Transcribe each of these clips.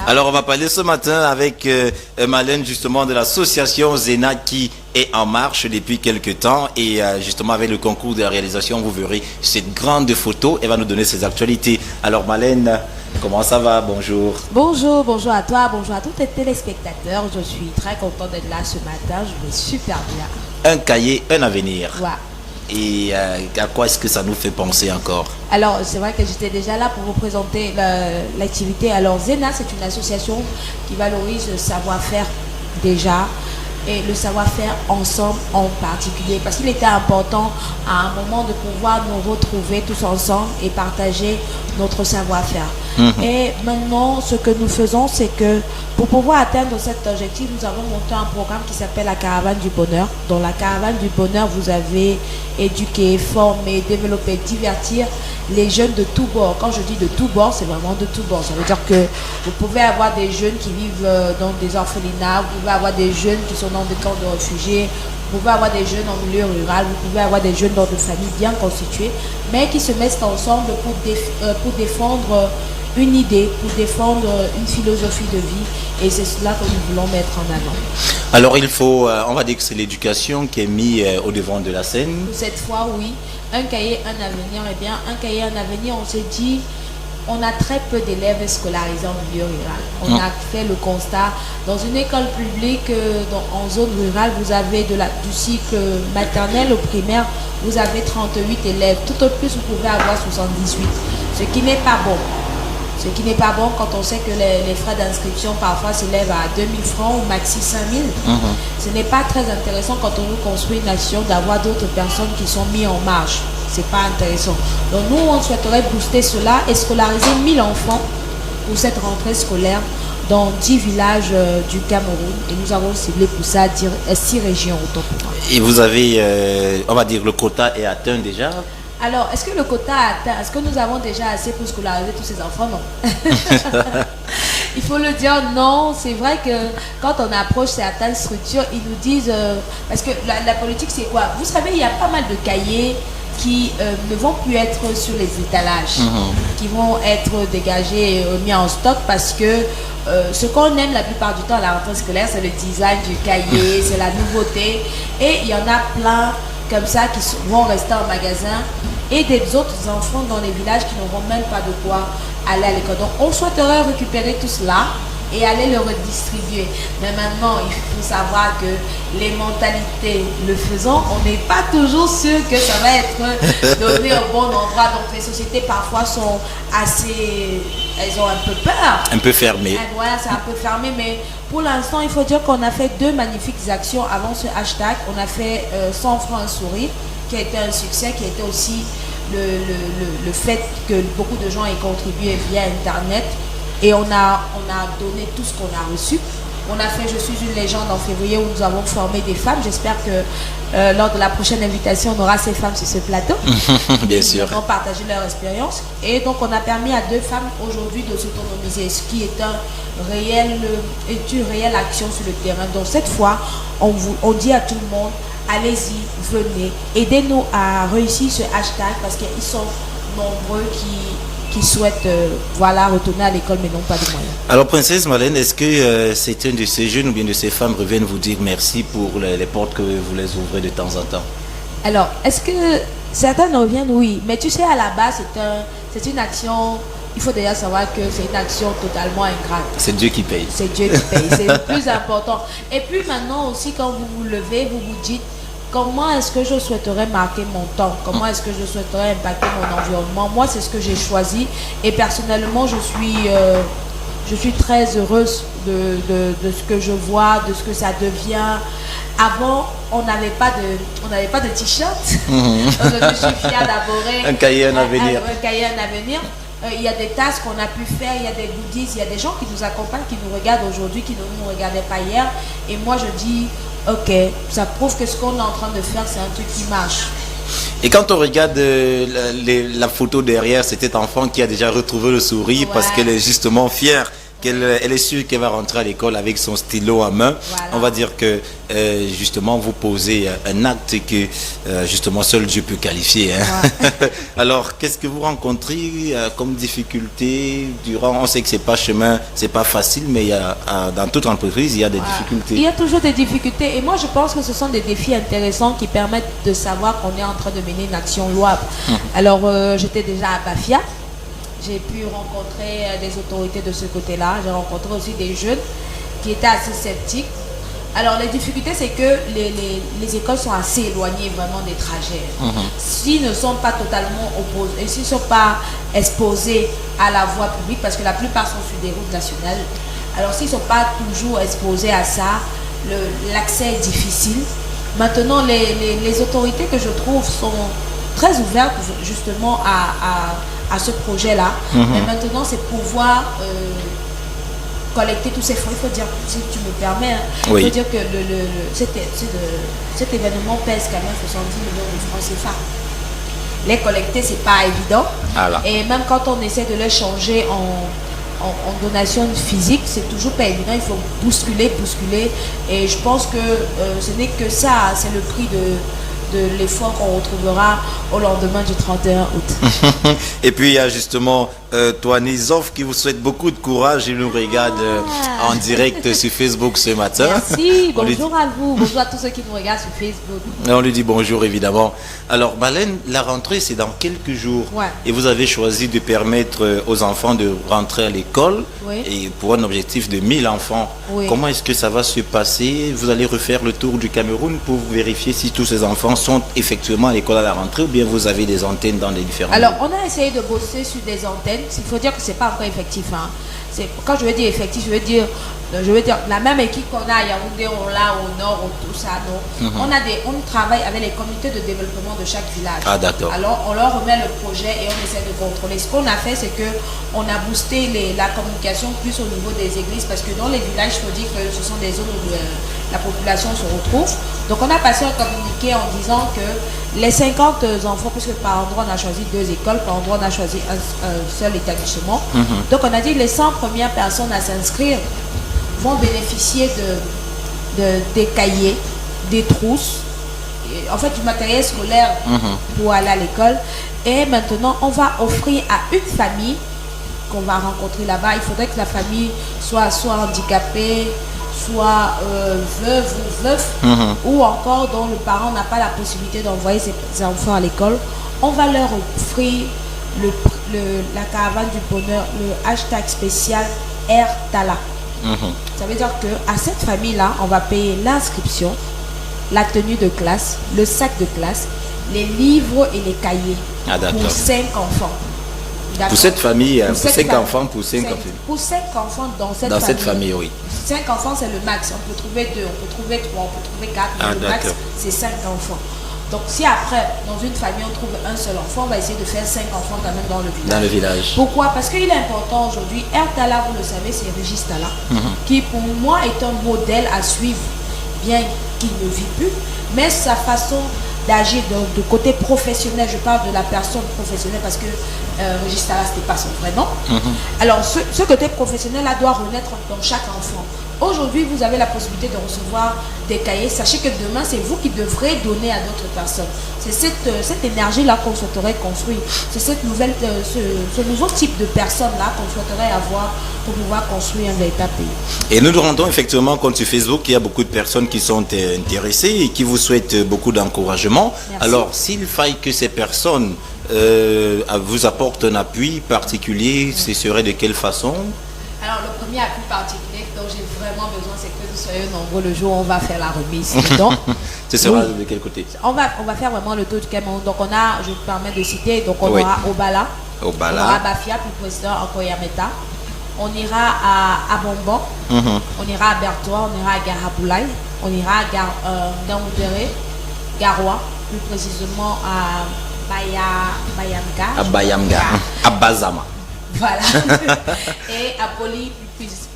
Alors, on va parler ce matin avec Malène, justement, de l'association Zena qui est en marche depuis quelques temps. Et justement, avec le concours de la réalisation, vous verrez cette grande photo. Elle va nous donner ses actualités. Alors, Malène, comment ça va? Bonjour. Bonjour, bonjour à toi, bonjour à tous les téléspectateurs. Je suis très contente d'être là ce matin. Je vais super bien. Un cahier, un avenir. Ouais. Et à quoi est-ce que ça nous fait penser encore? Alors, c'est vrai que j'étais déjà là pour vous présenter l'activité. Alors, Zena, c'est une association qui valorise le savoir-faire déjà et le savoir-faire ensemble en particulier. Parce qu'il était important à un moment de pouvoir nous retrouver tous ensemble et partager notre savoir-faire. Et maintenant, ce que nous faisons, c'est que pour pouvoir atteindre cet objectif, nous avons monté un programme qui s'appelle la Caravane du Bonheur. Dans la Caravane du Bonheur, vous avez éduqué, formé, développé, divertir les jeunes de tous bords. Quand je dis de tous bords, c'est vraiment de tous bords. Ça veut dire que vous pouvez avoir des jeunes qui vivent dans des orphelinats, vous pouvez avoir des jeunes qui sont dans des camps de réfugiés, vous pouvez avoir des jeunes en milieu rural, vous pouvez avoir des jeunes dans des familles bien constituées, mais qui se mettent ensemble pour défendre une idée, pour défendre une philosophie de vie, et c'est cela que nous voulons mettre en avant. Alors il faut, on va dire que c'est l'éducation qui est mise au devant de la scène. Cette fois, oui, un cahier, un avenir. Eh bien, un cahier, un avenir, on s'est dit, on a très peu d'élèves scolarisés en milieu rural. On a fait le constat, dans une école publique, en zone rurale, vous avez du cycle maternel au primaire, vous avez 38 élèves. Tout au plus, vous pouvez avoir 78, ce qui n'est pas bon. Ce qui n'est pas bon quand on sait que les frais d'inscription parfois s'élèvent à 2000 francs ou maxi 5000. Ce n'est pas très intéressant quand on veut construire une nation d'avoir d'autres personnes qui sont mises en marge. C'est pas intéressant. Donc nous, on souhaiterait booster cela et scolariser 1000 enfants pour cette rentrée scolaire dans 10 villages du Cameroun. Et nous avons ciblé pour ça 6 régions autant pour moi. Et vous avez, on va dire, le quota est atteint déjà? Alors, est-ce que le quota est atteint? Est-ce que nous avons déjà assez pour scolariser tous ces enfants? Non. Il faut le dire, non. C'est vrai que quand on approche certaines structures, ils nous disent... parce que la politique, c'est quoi? Vous savez, il y a pas mal de cahiers qui ne vont plus être sur les étalages, qui vont être dégagés et mis en stock parce que ce qu'on aime la plupart du temps à la rentrée scolaire, c'est le design du cahier, c'est la nouveauté. Et il y en a plein comme ça qui vont rester en magasin et des autres enfants dans les villages qui n'auront même pas de quoi aller à l'école. Donc on souhaiterait récupérer tout cela et aller le redistribuer. Mais maintenant, il faut savoir que les mentalités le faisant, on n'est pas toujours sûr que ça va être donné au bon endroit. Donc les sociétés parfois sont assez... Elles ont un peu peur. Un peu fermées. Voilà, c'est un peu fermé, mais pour l'instant, il faut dire qu'on a fait 2 magnifiques actions avant ce hashtag. On a fait 100 francs un sourire, qui a été un succès, qui a été aussi le fait que beaucoup de gens aient contribué via Internet. Et on a donné tout ce qu'on a reçu. On a fait Je suis une légende en février où nous avons formé des femmes. J'espère que lors de la prochaine invitation, on aura ces femmes sur ce plateau. Bien sûr. Ils vont partager leur expérience. Et donc, on a permis à 2 femmes aujourd'hui de s'autonomiser, ce qui est une réelle action sur le terrain. Donc, cette fois, on dit à tout le monde, allez-y, venez, aidez-nous à réussir ce hashtag parce qu'ils sont nombreux qui souhaitent retourner à l'école mais n'ont pas de moyens. Alors princesse Malène, est-ce que c'est un de ces jeunes ou bien de ces femmes reviennent vous dire merci pour les portes que vous les ouvrez de temps en temps? Alors, est-ce que certaines reviennent? Oui, mais tu sais, à la base, c'est une action, il faut déjà savoir que c'est une action totalement ingrate. C'est Dieu qui paye. C'est Dieu qui paye, c'est le plus important. Et puis maintenant aussi, quand vous vous levez, vous vous dites, comment est-ce que je souhaiterais marquer mon temps? Comment est-ce que je souhaiterais impacter mon environnement? Moi, c'est ce que j'ai choisi. Et personnellement, je suis très heureuse de ce que je vois, de ce que ça devient. Avant, on n'avait pas de t-shirt. Aujourd'hui, je suis fière d'aborder un cahier, un avenir. Un cahier, un avenir. Il y a des tasks qu'on a pu faire, il y a des goodies, il y a des gens qui nous accompagnent, qui nous regardent aujourd'hui, qui ne nous regardaient pas hier. Et moi, je dis... Ok, ça prouve que ce qu'on est en train de faire, c'est un truc qui marche. Et quand on regarde la photo derrière, c'est cet enfant qui a déjà retrouvé le sourire parce qu'elle est justement fière Elle est sûre qu'elle va rentrer à l'école avec son stylo à main. Voilà. On va dire que justement vous posez un acte que justement seul Dieu peut qualifier. Hein. Ouais. Alors qu'est-ce que vous rencontrez comme difficulté durant? On sait que c'est pas chemin, c'est pas facile, mais il y a, dans toute entreprise il y a des difficultés. Il y a toujours des difficultés et moi je pense que ce sont des défis intéressants qui permettent de savoir qu'on est en train de mener une action louable. Alors j'étais déjà à Bafia. J'ai pu rencontrer des autorités de ce côté-là. J'ai rencontré aussi des jeunes qui étaient assez sceptiques. Alors, les difficultés, c'est que les écoles sont assez éloignées vraiment des trajets. S'ils ne sont pas totalement opposés, s'ils ne sont pas exposés à la voie publique, parce que la plupart sont sur des routes nationales, alors s'ils ne sont pas toujours exposés à ça, l'accès est difficile. Maintenant, les autorités que je trouve sont très ouvertes justement à ce projet-là. Mais maintenant, c'est pouvoir collecter tous ces fonds. Il faut dire, si tu me permets, il faut dire que cet événement pèse quand même 70 millions de francs CFA. Les collecter, c'est pas évident. Et même quand on essaie de les changer en donation physique, c'est toujours pas évident. Il faut bousculer. Et je pense que ce n'est que ça, c'est le prix de l'effort qu'on retrouvera au lendemain du 31 août. Et puis il y a justement Toani Zoff qui vous souhaite beaucoup de courage. Il nous regarde en direct sur Facebook ce matin. Merci, bonjour à vous, bonjour à tous ceux qui nous regardent sur Facebook. On lui dit bonjour évidemment. Alors Malène, la rentrée c'est dans quelques jours. Et vous avez choisi de permettre aux enfants de rentrer à l'école et pour un objectif de 1000 enfants. Comment est-ce que ça va se passer? Vous allez refaire le tour du Cameroun pour vérifier si tous ces enfants sont effectivement à l'école à la rentrée ou bien vous avez des antennes dans les différents... Alors on a essayé de bosser sur des antennes. Il faut dire que c'est pas encore effectif. Hein. Quand je veux dire effectif, je veux dire la même équipe qu'on a à Yaoundé, on l'a au nord, tout ça. Non. On travaille avec les comités de développement de chaque village. D'accord. Alors on leur remet le projet et on essaie de contrôler. Ce qu'on a fait, c'est que on a boosté la communication plus au niveau des églises parce que dans les villages, il faut dire que ce sont des zones où la population se retrouve. Donc on a passé un communiqué en disant que les 50 enfants, puisque par endroit on a choisi 2 écoles, par endroit on a choisi un seul établissement. Donc on a dit les 100 premières personnes à s'inscrire vont bénéficier des cahiers, des trousses, en fait du matériel scolaire pour aller à l'école. Et maintenant on va offrir à une famille qu'on va rencontrer là-bas, il faudrait que la famille soit handicapée, soit veuve ou veuf, ou encore dont le parent n'a pas la possibilité d'envoyer ses enfants à l'école. On va leur offrir la caravane du bonheur, le hashtag spécial RTALA. Ça veut dire qu'à cette famille-là, on va payer l'inscription, la tenue de classe, le sac de classe, les livres et les cahiers pour 5 enfants. Pour cette famille, pour 5 enfants, pour 5 enfants. Pour 5 enfants dans cette famille, oui. 5 enfants, c'est le max. On peut trouver 2, on peut trouver 3, on peut trouver 4. Mais le max, c'est 5 enfants. Donc, si après, dans une famille, on trouve un seul enfant, on va essayer de faire 5 enfants quand même dans le village. Dans le village. Pourquoi? Parce qu'il est important aujourd'hui. RTALA, vous le savez, c'est Régis Tala, qui pour moi est un modèle à suivre, bien qu'il ne vit plus, mais sa façon d'agir de côté professionnel, je parle de la personne professionnelle parce que Régis Tala, ce n'était pas son vrai nom. Alors, ce côté professionnel-là doit renaître dans chaque enfant. Aujourd'hui, vous avez la possibilité de recevoir des cahiers. Sachez que demain, c'est vous qui devrez donner à d'autres personnes. C'est cette énergie-là qu'on souhaiterait construire. C'est ce nouveau type de personnes-là qu'on souhaiterait avoir pour pouvoir construire un véritable pays. Et nous nous rendons effectivement compte sur Facebook qu'il y a beaucoup de personnes qui sont intéressées et qui vous souhaitent beaucoup d'encouragement. Alors, s'il faille que ces personnes vous apportent un appui particulier, ce serait de quelle façon? Alors, le premier appui particulier dont j'ai vraiment besoin, c'est que vous soyez nombreux le jour où on va faire la remise. Donc, ce sera de quel côté? On va faire vraiment le tour du Cameroun. Donc, je me permets de citer, donc on aura Obala, on aura Bafia, puis président en Koyameta. On ira à Bonbon, on ira à Bertois, on ira à Garaboulaye, on ira à Gamoudéré, Garoua, plus précisément à Bayamga. À Bayamga, à Bazama. Voilà. Et à Poli,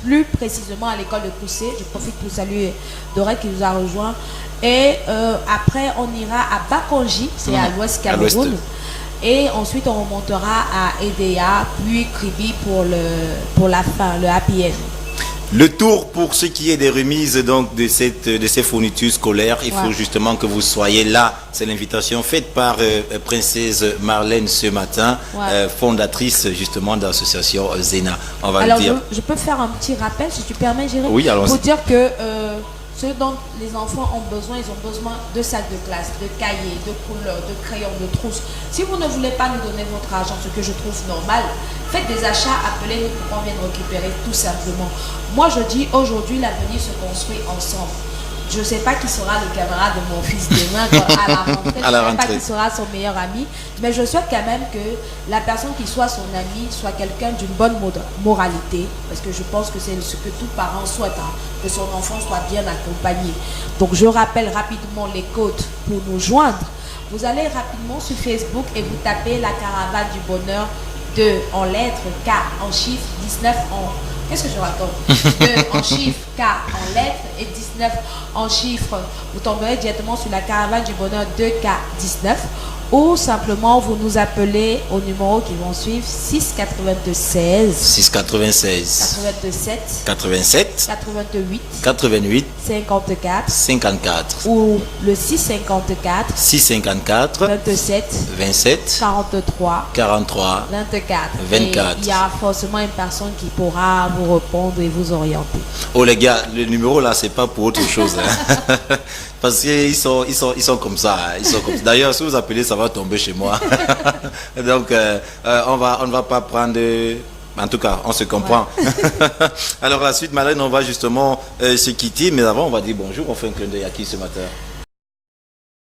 plus précisément à l'école de Poussé. Je profite pour saluer Doré qui nous a rejoint. Et après, on ira à Bakonji, c'est à l'ouest Cameroun. Et ensuite, on remontera à EDA, puis Kribi pour la fin, le happy end. Le tour pour ce qui est des remises donc de ces fournitures scolaires, il faut justement que vous soyez là. C'est l'invitation faite par Princesse Marlène ce matin, fondatrice justement de l'association Zena. On va Alors, le dire. Je peux faire un petit rappel si tu permets, Jérémy. Oui, alors. Pour dire que ce dont les enfants ont besoin, ils ont besoin de sacs de classe, de cahiers, de couleurs, de crayons, de trousses. Si vous ne voulez pas nous donner votre argent, ce que je trouve normal, faites des achats, appelez-nous pour qu'on vienne récupérer tout simplement. Moi, je dis aujourd'hui, l'avenir se construit ensemble. Je ne sais pas qui sera le camarade de mon fils demain à la rentrée. Je ne sais pas qui sera son meilleur ami. Mais je souhaite quand même que la personne qui soit son ami soit quelqu'un d'une bonne moralité. Parce que je pense que c'est ce que tout parent souhaite, hein, que son enfant soit bien accompagné. Donc je rappelle rapidement les codes pour nous joindre. Vous allez rapidement sur Facebook et vous tapez la caravane du bonheur 2 en lettres, K en chiffres, 19 en... Qu'est-ce que je raconte? 2 en chiffres, K en lettres et 19 en chiffres. Vous tomberez directement sur la caravane du bonheur 2K19 ou simplement vous nous appelez au numéro qui vont suivre 696 696 87 87 88 88 54 54 ou le 654 654 27 27 43 43 24. 24. Et il y a forcément une personne qui pourra vous répondre et vous orienter. Oh les gars, le numéro là c'est pas pour autre chose hein. Parce qu'ils sont comme ça, hein. Ils sont comme ça. D'ailleurs si vous appelez ça va tomber chez moi. Donc on va pas prendre en tout cas on se comprend. Alors la suite Marlène, on va justement se quitter, mais avant on va dire bonjour, on fait un clin d'œil à qui ce matin?